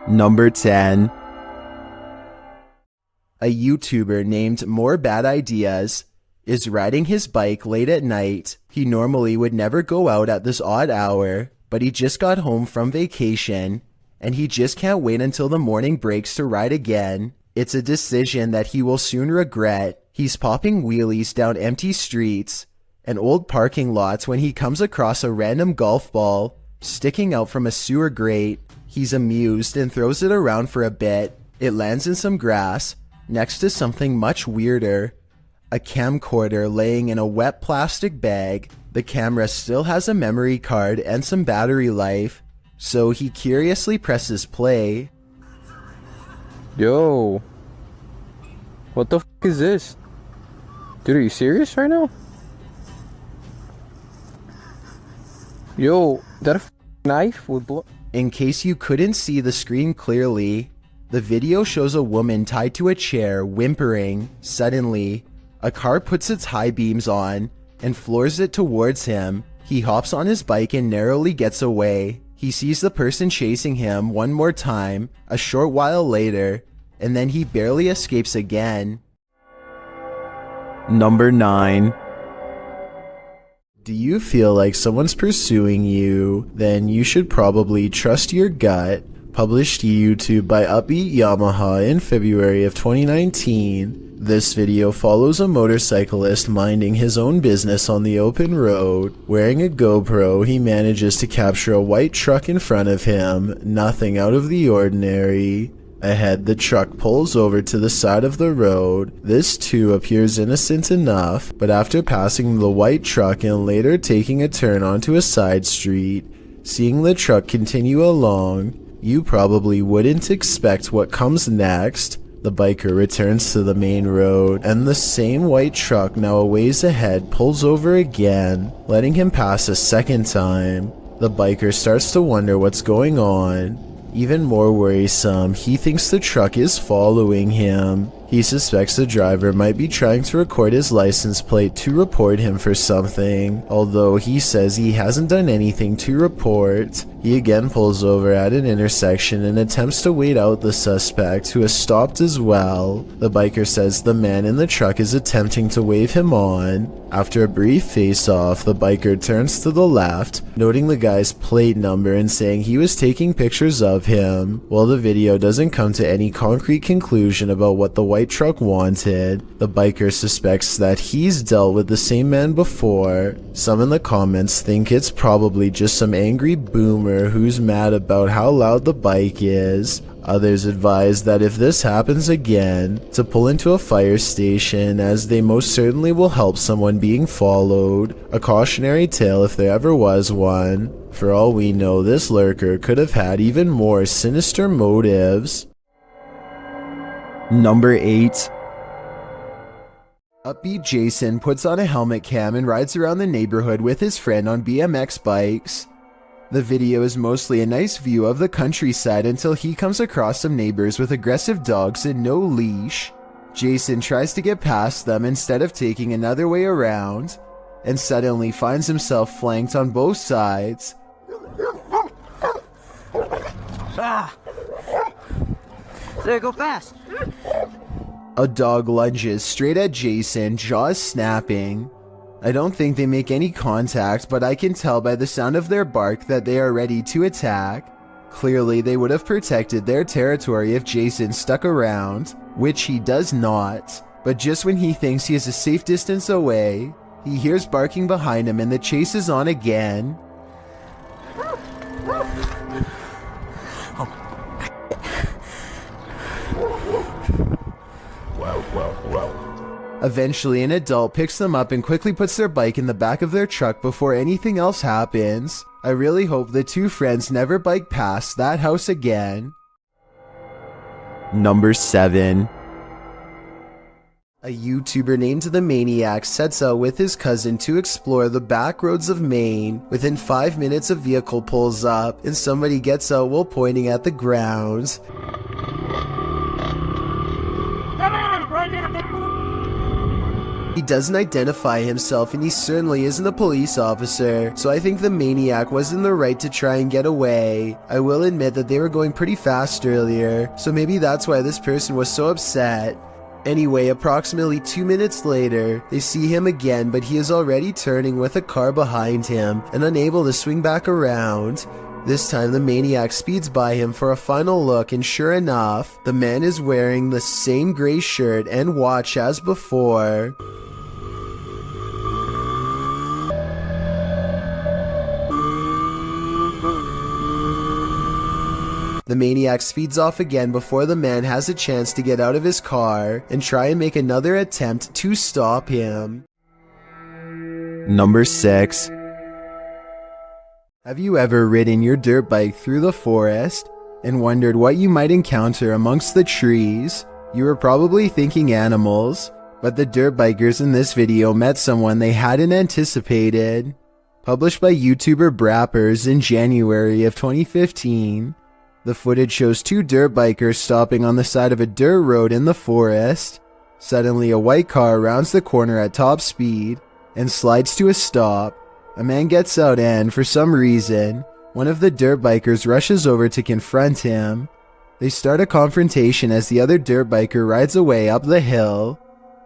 Number 10. A YouTuber named More Bad Ideas is riding his bike late at night. He normally would never go out at this odd hour, but he just got home from vacation, and he just can't wait until the morning breaks to ride again. It's a decision that he will soon regret. He's popping wheelies down empty streets and old parking lots when he comes across a random golf ball sticking out from a sewer grate. He's amused and throws it around for a bit. It lands in some grass next to something much weirder. A camcorder laying in a wet plastic bag. The camera still has a memory card and some battery life, so he curiously presses play. Yo. What the f is this? Dude, are you serious right now? Yo, that a knife with blood? In case you couldn't see the screen clearly, the video shows a woman tied to a chair whimpering. Suddenly, a car puts its high beams on and floors it towards him. He hops on his bike and narrowly gets away. He sees the person chasing him one more time a short while later, and then he barely escapes again. Number 9. Do you feel like someone's pursuing you? Then you should probably trust your gut. Published to YouTube by Upbeat Yamaha in February of 2019. This video follows a motorcyclist minding his own business on the open road. Wearing a GoPro, he manages to capture a white truck in front of him. Nothing out of the ordinary. Ahead, the truck pulls over to the side of the road. This too appears innocent enough, but after passing the white truck and later taking a turn onto a side street, seeing the truck continue along, you probably wouldn't expect what comes next. The biker returns to the main road, and the same white truck now a ways ahead pulls over again, letting him pass a second time. The biker starts to wonder what's going on. Even more worrisome, he thinks the truck is following him. He suspects the driver might be trying to record his license plate to report him for something, although he says he hasn't done anything to report. He again pulls over at an intersection and attempts to wait out the suspect, who has stopped as well. The biker says the man in the truck is attempting to wave him on. After a brief face-off, the biker turns to the left, noting the guy's plate number and saying he was taking pictures of him. While the video doesn't come to any concrete conclusion about what the white truck wanted, the biker suspects that he's dealt with the same man before. Some in the comments think it's probably just some angry boomer who's mad about how loud the bike is. Others advise that if this happens again, to pull into a fire station, as they most certainly will help someone being followed. A cautionary tale if there ever was one. For all we know, this lurker could have had even more sinister motives. Number 8. Upbeat Jason puts on a helmet cam and rides around the neighborhood with his friend on BMX bikes. The video is mostly a nice view of the countryside until he comes across some neighbors with aggressive dogs and no leash. Jason tries to get past them instead of taking another way around, and suddenly finds himself flanked on both sides. Ah! There, go fast! A dog lunges straight at Jason, jaws snapping. I don't think they make any contact, but I can tell by the sound of their bark that they are ready to attack. Clearly, they would have protected their territory if Jason stuck around, which he does not. But just when he thinks he is a safe distance away, he hears barking behind him and the chase is on again. Eventually, an adult picks them up and quickly puts their bike in the back of their truck before anything else happens. I really hope the two friends never bike past that house again. Number 7. A YouTuber named The Maniac sets out with his cousin to explore the back roads of Maine. Within 5 minutes, a vehicle pulls up and somebody gets out while pointing at the ground. He doesn't identify himself, and he certainly isn't a police officer, so I think the maniac was in the right to try and get away. I will admit that they were going pretty fast earlier, so maybe that's why this person was so upset. Anyway, approximately 2 minutes later, they see him again, but he is already turning with a car behind him and unable to swing back around. This time the maniac speeds by him for a final look, and sure enough, the man is wearing the same gray shirt and watch as before. The maniac speeds off again before the man has a chance to get out of his car and try and make another attempt to stop him. Number 6. Have you ever ridden your dirt bike through the forest and wondered what you might encounter amongst the trees? You were probably thinking animals, but the dirt bikers in this video met someone they hadn't anticipated. Published by YouTuber Brappers in January of 2015, the footage shows two dirt bikers stopping on the side of a dirt road in the forest. Suddenly, a white car rounds the corner at top speed and slides to a stop. A man gets out and, for some reason, one of the dirt bikers rushes over to confront him. They start a confrontation as the other dirt biker rides away up the hill.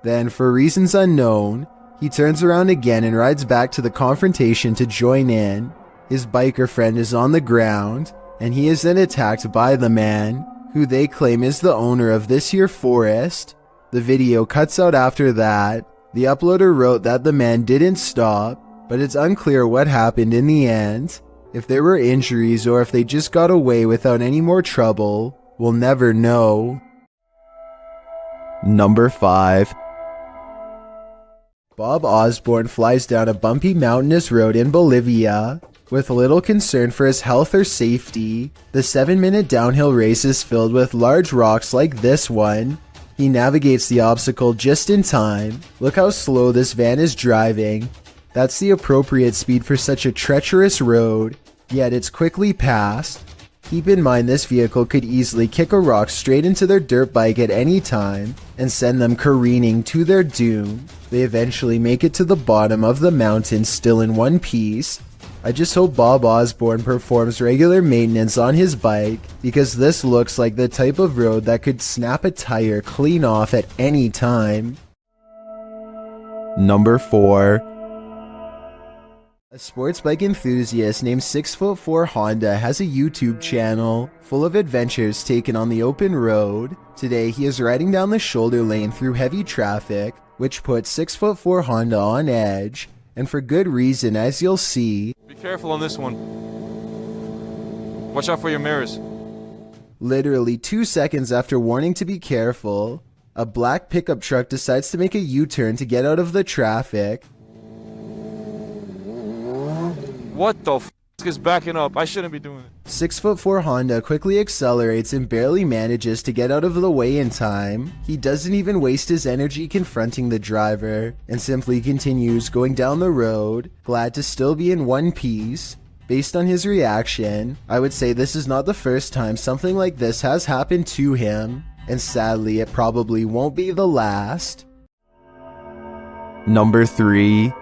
Then, for reasons unknown, he turns around again and rides back to the confrontation to join in. His biker friend is on the ground, and he is then attacked by the man, who they claim is the owner of this here forest. The video cuts out after that. The uploader wrote that the man didn't stop, but it's unclear what happened in the end. If there were injuries or if they just got away without any more trouble, we'll never know. Number 5. Bob Osborne flies down a bumpy mountainous road in Bolivia. With little concern for his health or safety, the 7-minute downhill race is filled with large rocks like this one. He navigates the obstacle just in time. Look how slow this van is driving. That's the appropriate speed for such a treacherous road, yet it's quickly passed. Keep in mind this vehicle could easily kick a rock straight into their dirt bike at any time and send them careening to their doom. They eventually make it to the bottom of the mountain still in one piece. I just hope Bob Osborne performs regular maintenance on his bike, because this looks like the type of road that could snap a tire clean off at any time. Number 4. A sports bike enthusiast named 6'4" Honda has a YouTube channel full of adventures taken on the open road. Today he is riding down the shoulder lane through heavy traffic, which puts 6'4" Honda on edge, and for good reason, as you'll see. Be careful on this one. Watch out for your mirrors. Literally 2 seconds after warning to be careful, a black pickup truck decides to make a U-turn to get out of the traffic. What the f is backing up? I shouldn't be doing it. 6'4" Honda quickly accelerates and barely manages to get out of the way in time. He doesn't even waste his energy confronting the driver and simply continues going down the road, glad to still be in one piece. Based on his reaction, I would say this is not the first time something like this has happened to him, and sadly it probably won't be the last. Number 3.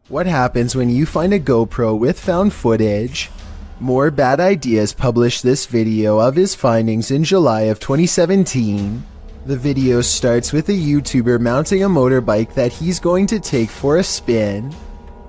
What happens when you find a GoPro with found footage? More Bad Ideas published this video of his findings in July of 2017. The video starts with a YouTuber mounting a motorbike that he's going to take for a spin.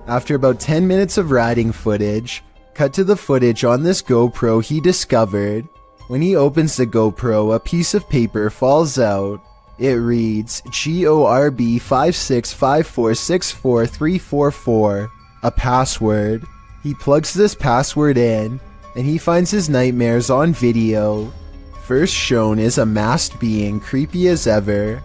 After about 10 minutes of riding footage, cut to the footage on this GoPro he discovered. When he opens the GoPro, a piece of paper falls out. It reads GORB 565464344, a password. He plugs this password in, and he finds his nightmares on video. First shown is a masked being, creepy as ever.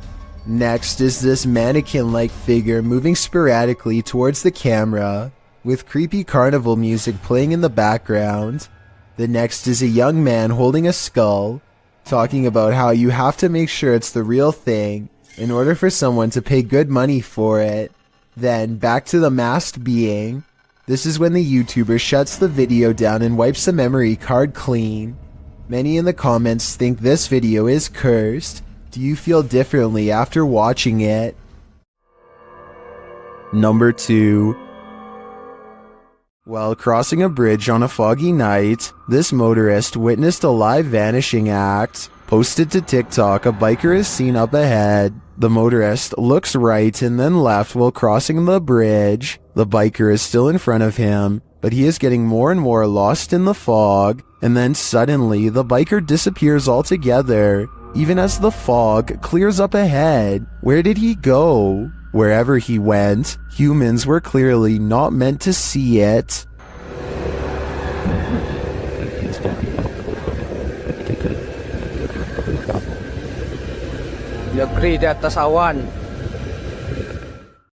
Next is this mannequin-like figure moving sporadically towards the camera, with creepy carnival music playing in the background. The next is a young man holding a skull, talking about how you have to make sure it's the real thing in order for someone to pay good money for it. Then back to the masked being. This is when the YouTuber shuts the video down and wipes the memory card clean. Many in the comments think this video is cursed. Do Do you feel differently after watching it? Number 2. While crossing a bridge on a foggy night, this motorist witnessed a live vanishing act. Posted to TikTok, a biker is seen up ahead. The motorist looks right and then left while crossing the bridge. The biker is still in front of him, but he is getting more and more lost in the fog. And then suddenly, the biker disappears altogether, even as the fog clears up ahead. Where did he go? Wherever he went, humans were clearly not meant to see it.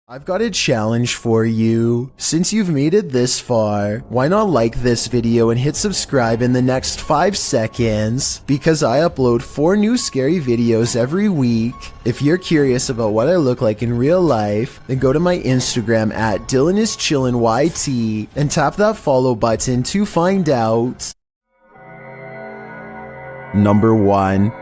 I've got a challenge for you. Since you've made it this far, why not like this video and hit subscribe in the next 5 seconds? Because I upload 4 new scary videos every week. If you're curious about what I look like in real life, then go to my Instagram at DylanIsChillinYT and tap that follow button to find out. Number 1.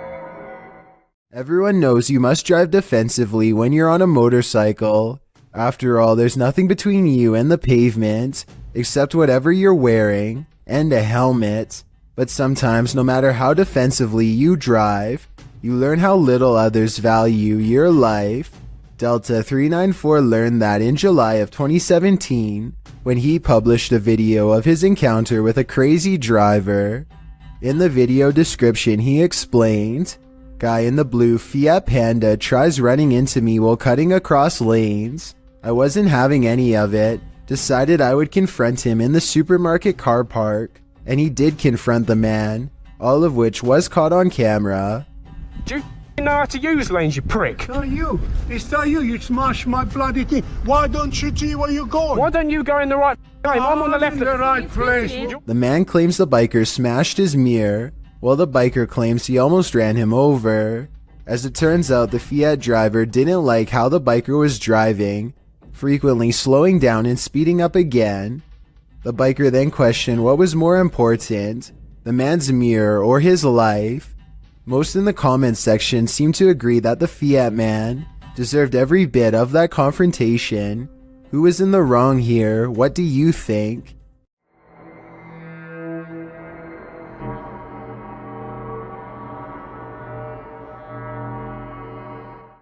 Everyone knows you must drive defensively when you're on a motorcycle. After all, there's nothing between you and the pavement, except whatever you're wearing, and a helmet. But sometimes, no matter how defensively you drive, you learn how little others value your life. Delta 394 learned that in July of 2017, when he published a video of his encounter with a crazy driver. In the video description, he explained, "Guy in the blue Fiat Panda tries running into me while cutting across lanes. I wasn't having any of it, decided I would confront him in the supermarket car park, and he did confront the man, all of which was caught on camera." Do you know how to use lanes, you prick? Not you. It's not you. You smashed my bloody thing. Why don't you see where you're going? Why don't you go in the right lane? I'm on the left. In the right place. The man claims the biker smashed his mirror, while the biker claims he almost ran him over. As it turns out, the Fiat driver didn't like how the biker was driving, frequently slowing down and speeding up again. The biker then questioned what was more important, the man's mirror or his life. Most in the comments section seem to agree that the Fiat man deserved every bit of that confrontation. Who is in the wrong here? What do you think?